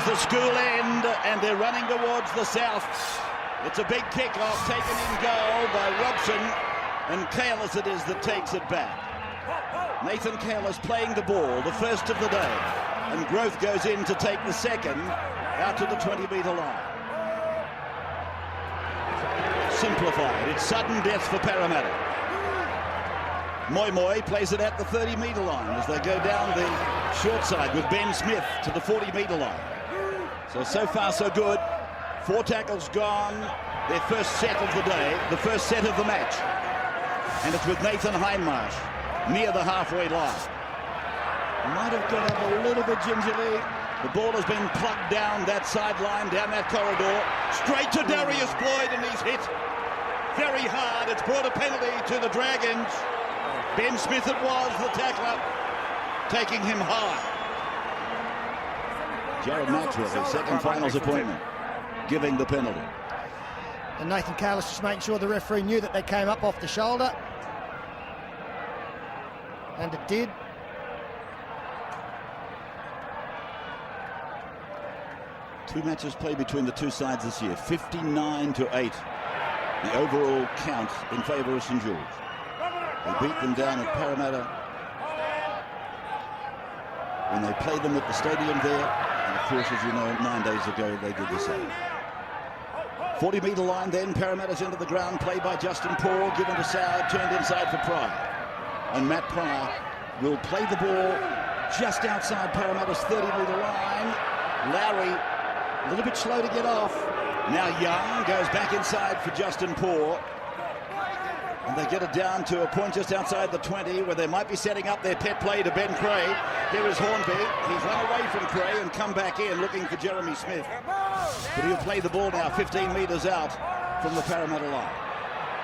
towards the school end, and they're running towards the south. It's a big kick-off taken in goal by Robson, and Kalis it is that takes it back. Nathan Kalis playing the ball, the first of the day, and Growth goes in to take the second out to the 20-metre line. Simplified, it's sudden death for Parramatta. Moi plays it at the 30-metre line as they go down the short side with Ben Smith to the 40-metre line. So far so good. 4 tackles gone, their first set of the day, the first set of the match. And it's with Nathan Hindmarsh near the halfway line. Might have got up a little bit gingerly. The ball has been plugged down that sideline, down that corridor, straight to Darius Boyd, and he's hit very hard. It's brought a penalty to the Dragons. Ben Smith it was, the tackler, taking him high. Jared Maxwell, his second finals appointment, giving the penalty. And Nathan Kalis just making sure the referee knew that they came up off the shoulder. And it did. Two matches played between the two sides this year, 59-8. The overall count in favour of St George. They beat them down at Parramatta when they played them at the stadium there. And of course, as you know, 9 days ago, they did the same. 40-metre line then, Parramatta's into the ground, played by Justin Paul, given to Soward, turned inside for Pryor. And Matt Pryor will play the ball just outside Parramatta's 30-metre line. Lowry, a little bit slow to get off. Now Young goes back inside for Justin Paul. And they get it down to a point just outside the 20 where they might be setting up their pet play to Ben Cray. Here is Hornby. He's run away from Cray and come back in looking for Jeremy Smith. But he'll play the ball now 15 metres out from the Parramatta line.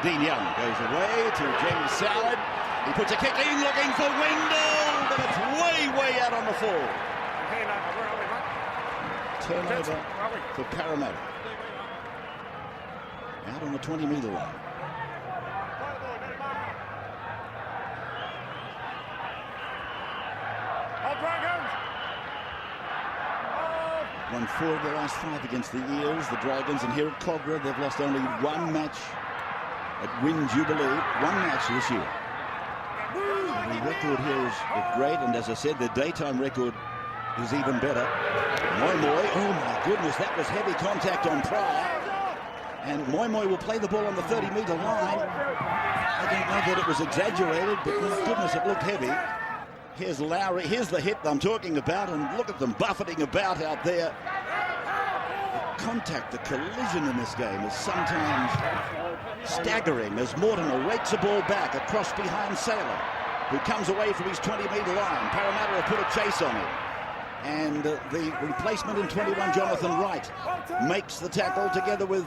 Dean Young goes away to James Soward. He puts a kick in looking for Wendell, but it's way out on the full. Turnover for Parramatta. Out on the 20-metre line. 4 of the last 5 against the Eels, the Dragons, and here at Cogra they've lost only 1 match at Win Jubilee, 1 match this year. So the record here is great, and as I said, the daytime record is even better. Moi, oh my goodness, that was heavy contact on Pryor. And Moi will play the ball on the 30-metre line. I don't know that it was exaggerated, but my goodness, it looked heavy. Here's Lowry, here's the hit I'm talking about, and look at them buffeting about out there. The contact, the collision in this game is sometimes staggering as Mortimer rakes the ball back across behind Saylor, who comes away from his 20-metre line. Parramatta have put a chase on him. And the replacement in 21, Jonathan Wright, makes the tackle together with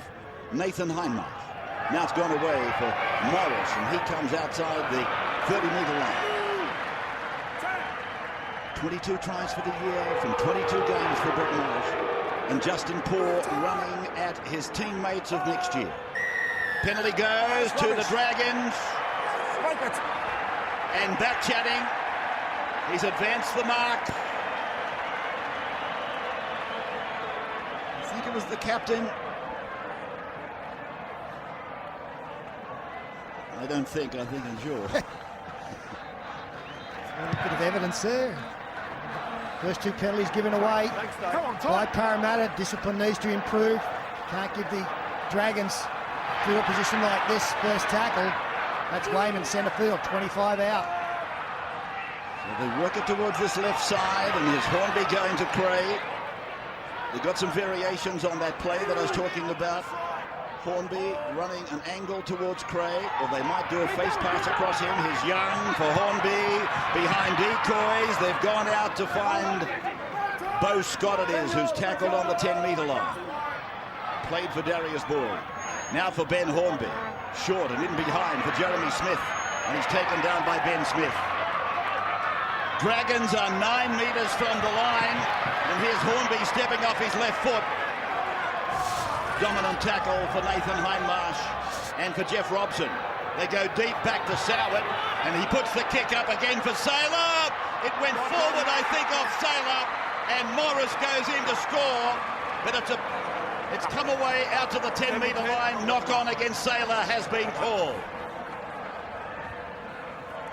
Nathan Hindmarsh. Now it's gone away for Morris, and he comes outside the 30-metre line. 22 tries for the year from 22 games for Brett Morris. And Justin Paul running at his teammates of next year. Penalty goes to the Dragons. And back chatting. He's advanced the mark. I think it was the captain. I don't think, I'm sure. A bit of evidence there. First 2 penalties given away by Parramatta. Discipline needs to improve. Can't give the Dragons through a position like this. First tackle. That's Wayman, centre field, 25 out. So they work it towards this left side, and here's Hornby going to Cray. They've got some variations on that play that I was talking about. Hornby running an angle towards Cray, or they might do a face pass across him. Here's Young for Hornby, behind decoys. They've gone out to find Beau Scott it is, who's tackled on the 10-metre line. Played for Darius Boyd. Now for Ben Hornby. Short and in behind for Jeremy Smith, and he's taken down by Ben Smith. Dragons are 9 metres from the line, and here's Hornby stepping off his left foot. Dominant tackle for Nathan Hindmarsh and for Jeff Robson. They go deep back to Soward, and he puts the kick up again for Saylor. It went forward, I think, off Saylor, and Morris goes in to score, but it's come away out to the 10-metre line. Knock on against Sailor has been called.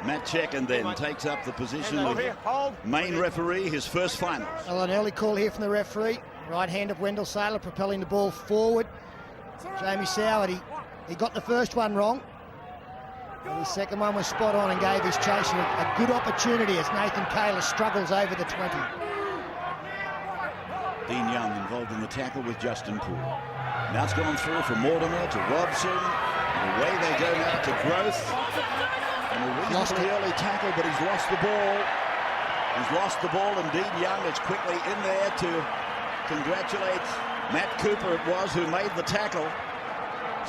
Matt Checken then takes up the position of main referee, his first finals. Well, an early call here from the referee. Right hand of Wendell Sailor propelling the ball forward. Jamie Soward, he got the first one wrong. The second one was spot on and gave his chaser a good opportunity as Nathan Kaler struggles over the 20. Dean Young involved in the tackle with Justin Poole. Now it's gone through from Mortimer to Robson. And away they go now to Growth. And a reasonably early tackle, but he's lost the ball. He's lost the ball, and Dean Young is quickly in there to congratulate Matt Cooper, it was, who made the tackle.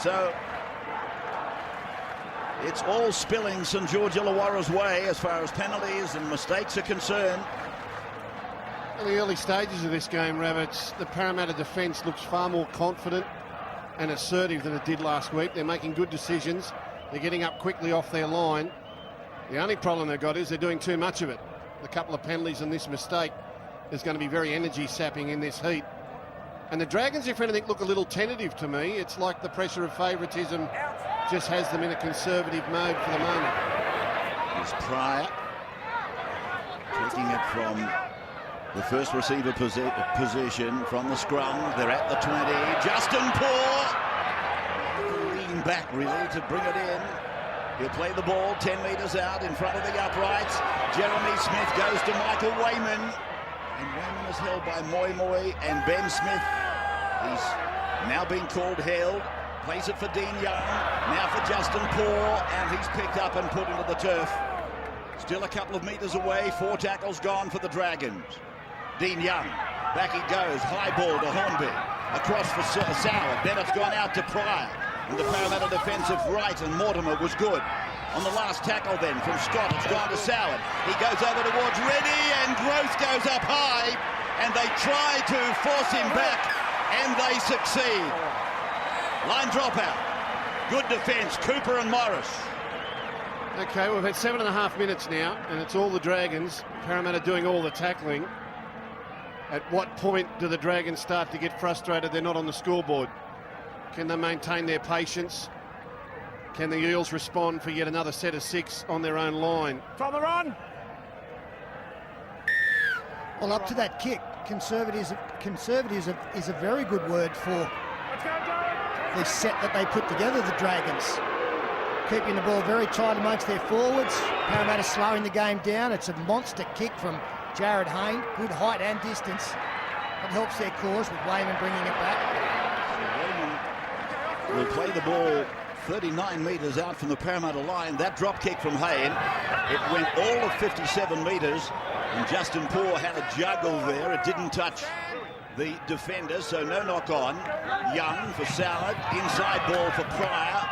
So it's all spilling St George Illawarra's way as far as penalties and mistakes are concerned. In the early stages of this game, Rabbits, the Parramatta defence looks far more confident and assertive than it did last week. They're making good decisions. They're getting up quickly off their line. The only problem they've got is they're doing too much of it. A couple of penalties and this mistake is going to be very energy-sapping in this heat. And the Dragons, if anything, look a little tentative to me. It's like the pressure of favouritism just has them in a conservative mode for the moment. Here's Pryor taking it from the first receiver position from the scrum. They're at the 20. Justin Poore lean back really to bring it in. He'll play the ball 10 metres out in front of the uprights. Jeremy Smith goes to Michael Wayman. And Wayman is held by Moi Moi and Ben Smith. He's now being called held. Plays it for Dean Young. Now for Justin Poore. And he's picked up and put into the turf. Still a couple of metres away. 4 tackles gone for the Dragons. Dean Young. Back he goes. High ball to Hornby. Across for Soward. Then it's gone out to Pryor. And the Parramatta defensive right and Mortimer was good. On the last tackle then from Scott, it's gone to Soward. He goes over towards Reddy and Growth goes up high and they try to force him back and they succeed. Line dropout. Good defence, Cooper and Morris. Okay, we've had 7.5 minutes now and it's all the Dragons. Parramatta doing all the tackling. At what point do the Dragons start to get frustrated they're not on the scoreboard? Can they maintain their patience? Can the Eels respond for yet another set of 6 on their own line? From the run. Well, up to that kick, conservative is a very good word for the set that they put together, the Dragons. Keeping the ball very tight amongst their forwards. Parramatta slowing the game down. It's a monster kick from Jared Hayne. Good height and distance. It helps their cause with Wayman bringing it back. Will play the ball 39 metres out from the Parramatta line. That drop kick from Hayne, it went all of 57 metres, and Justin Poore had a juggle there. It didn't touch the defender, so no knock on. Young for Soward, inside ball for Pryor,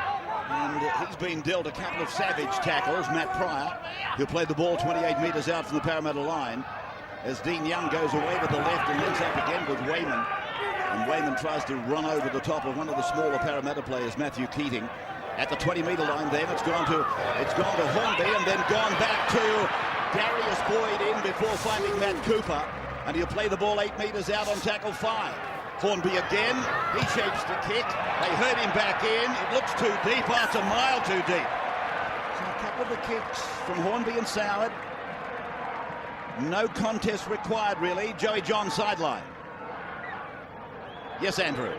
and he's been dealt a couple of savage tackles, Matt Pryor. He'll play the ball 28 metres out from the Parramatta line as Dean Young goes away to the left and links up again with Wayman. And Wayman tries to run over the top of one of the smaller Parramatta players, Matthew Keating. At the 20-metre line then, it's gone to Hornby and then gone back to Darius Boyd in before finding Matt Cooper. And he'll play the ball 8 metres out on tackle 5. Hornby again, he shapes the kick. They hurt him back in. It looks too deep. Oh, it's a mile too deep. So a couple of the kicks from Hornby and Soward. No contest required really. Joey John sideline. Yes, Andrew.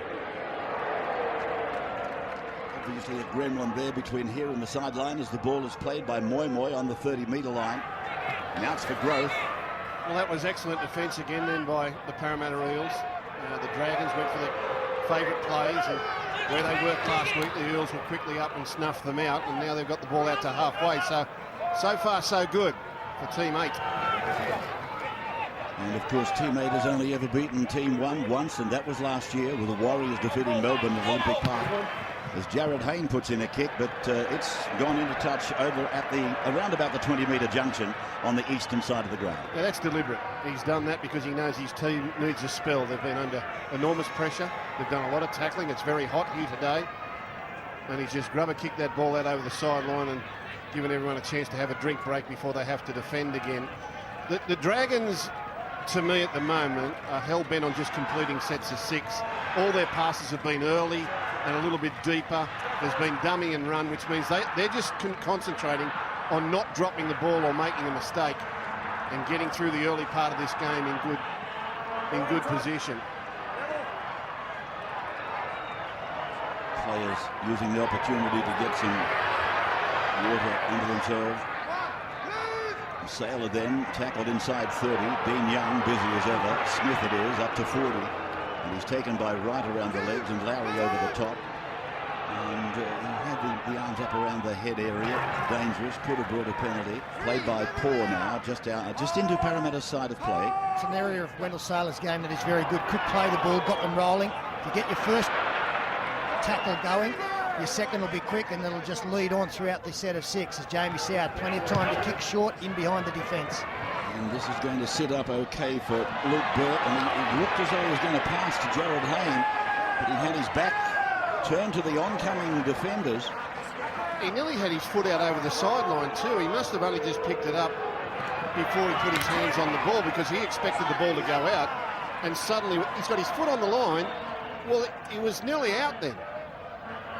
Obviously a gremlin there between here and the sideline as the ball is played by Moi Moi on the 30-metre line. Now it's for Growth. Well, that was excellent defence again then by the Parramatta Eels. The Dragons went for the favourite plays, and where they worked last week, the Eels were quickly up and snuffed them out, and now they've got the ball out to halfway. So far so good for Team 8. And of course, Team 8 has only ever beaten Team 1 once, and that was last year with the Warriors defeating Melbourne at Olympic Park. As Jared Hayne puts in a kick, but it's gone into touch over at around about the 20-metre junction on the eastern side of the ground. Yeah, that's deliberate. He's done that because he knows his team needs a spell. They've been under enormous pressure. They've done a lot of tackling. It's very hot here today. And he's just grubber kicked that ball out over the sideline and given everyone a chance to have a drink break before they have to defend again. The Dragons to me at the moment, are hell-bent on just completing sets of 6. All their passes have been early and a little bit deeper. There's been dummy and run, which means they're just concentrating on not dropping the ball or making a mistake and getting through the early part of this game in good position. Players using the opportunity to get some water under themselves. Sailor then tackled inside 30. Dean Young busy as ever. Smith it is up to 40. And he's taken by Wright around the legs and Lowry over the top. And he had the arms up around the head area. Dangerous. Could have brought a penalty. Played by Poor now. Just into Parramatta's side of play. It's an area of Wendell Sailor's game that is very good. Could play the ball, got them rolling. If you get your first tackle going, your second will be quick and it'll just lead on throughout the set of 6. As Jamie said, plenty of time to kick short in behind the defence. And this is going to sit up okay for Luke Burt. And he looked as though he was going to pass to Jared Hayne, but he had his back turned to the oncoming defenders. He nearly had his foot out over the sideline too. He must have only just picked it up before he put his hands on the ball, because he expected the ball to go out, and suddenly he's got his foot on the line. Well, he was nearly out then,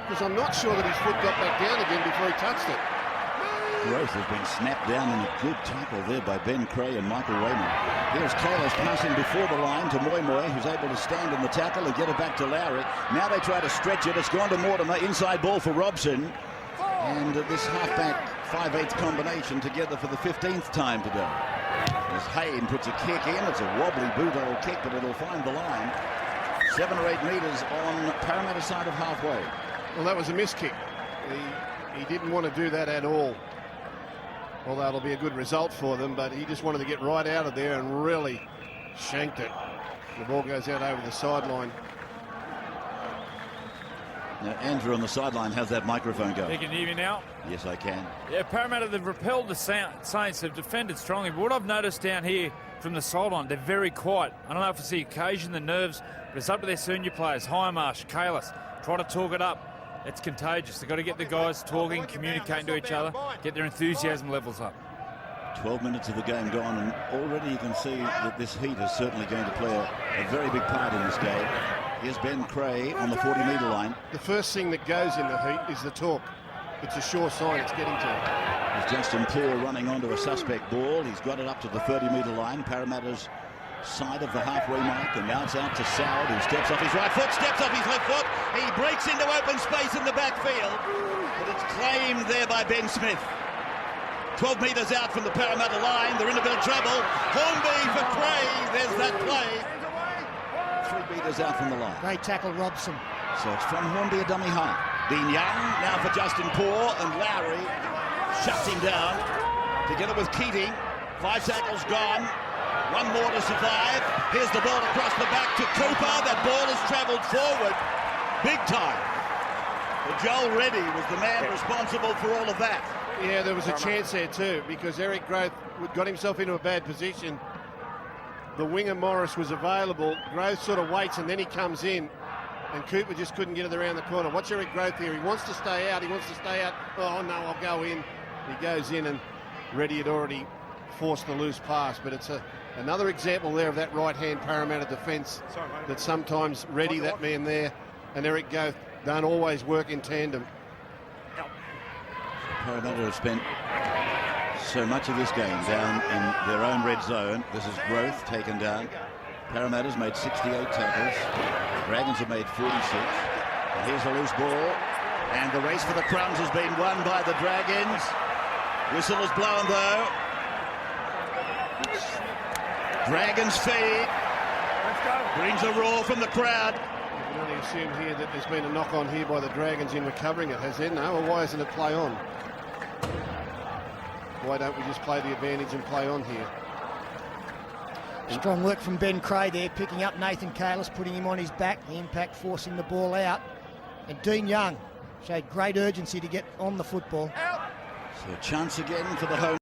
because I'm not sure that his foot got back down again before he touched it. Growth has been snapped down in a good tackle there by Ben Cray and Michael Raymond. Here's Kalis passing before the line to Moy, who's able to stand in the tackle and get it back to Lowry. Now they try to stretch it. It's gone to Mortimer. Inside ball for Robson. And this halfback 5/8 combination together for the 15th time today. As Hayne puts a kick in. It's a wobbly boot-hole kick, but it'll find the line. 7 or 8 metres on Parramatta side of halfway. Well, that was a miss kick. He didn't want to do that at all. Although it'll be a good result for them, but he just wanted to get right out of there and really shanked it. The ball goes out over the sideline. Now, Andrew on the sideline has that microphone going. You can hear me now? Yes, I can. Yeah, Parramatta, they've repelled the Saints, have defended strongly, but what I've noticed down here from the sideline, they're very quiet. I don't know if it's the occasion, the nerves, but it's up to their senior players, Hindmarsh, Kalis, try to talk it up. It's contagious. They've got to get the guys talking, communicating to each other, get their enthusiasm levels up. 12 minutes of the game gone, and already you can see that this heat is certainly going to play a very big part in this game. Here's Ben Cray on the 40-metre line. The first thing that goes in the heat is the talk. It's a sure sign it's getting to him. There's Justin Poor running onto a suspect ball. He's got it up to the 30-metre line. Parramatta's side of the halfway mark, and now it's out to Soward, who steps off his right foot, steps off his left foot. He breaks into open space in the backfield, but it's claimed there by Ben Smith. 12 metres out from the Parramatta line. They're in a bit of trouble. Hornby for Cray. There's that play. 3 metres out from the line. Great tackle, Robson. So it's from Hornby, a dummy half. Dean Young now for Justin Poor, and Lowry shuts him down together with Keating. 5 tackles gone. 1 more to survive. Here's the ball across the back to Cooper. That ball has travelled forward big time. But Joel Reddy was the man responsible for all of that. Yeah, there was a chance there too, because Eric Growth got himself into a bad position. The winger Morris was available. Growth sort of waits and then he comes in, and Cooper just couldn't get it around the corner. Watch Eric Growth here. He wants to stay out. Oh no, I'll go in. He goes in, and Reddy had already forced the loose pass, but it's another example there of that right-hand Parramatta defence, that sometimes Reddy, that man there, and Eric Growth don't always work in tandem. Parramatta have spent so much of this game down in their own red zone. This is Growth taken down. Parramatta's made 68 tackles. Dragons have made 46. And here's a loose ball. And the race for the crumbs has been won by the Dragons. Whistle is blown though. Dragons feed. Brings a roar from the crowd. You can only assume here that there's been a knock on here by the Dragons in recovering it. Has there? No, or why isn't it play on? Why don't we just play the advantage and play on here? Strong work from Ben Cray there, picking up Nathan Kalis, putting him on his back. The impact forcing the ball out. And Dean Young showed great urgency to get on the football. So a chance again for the home.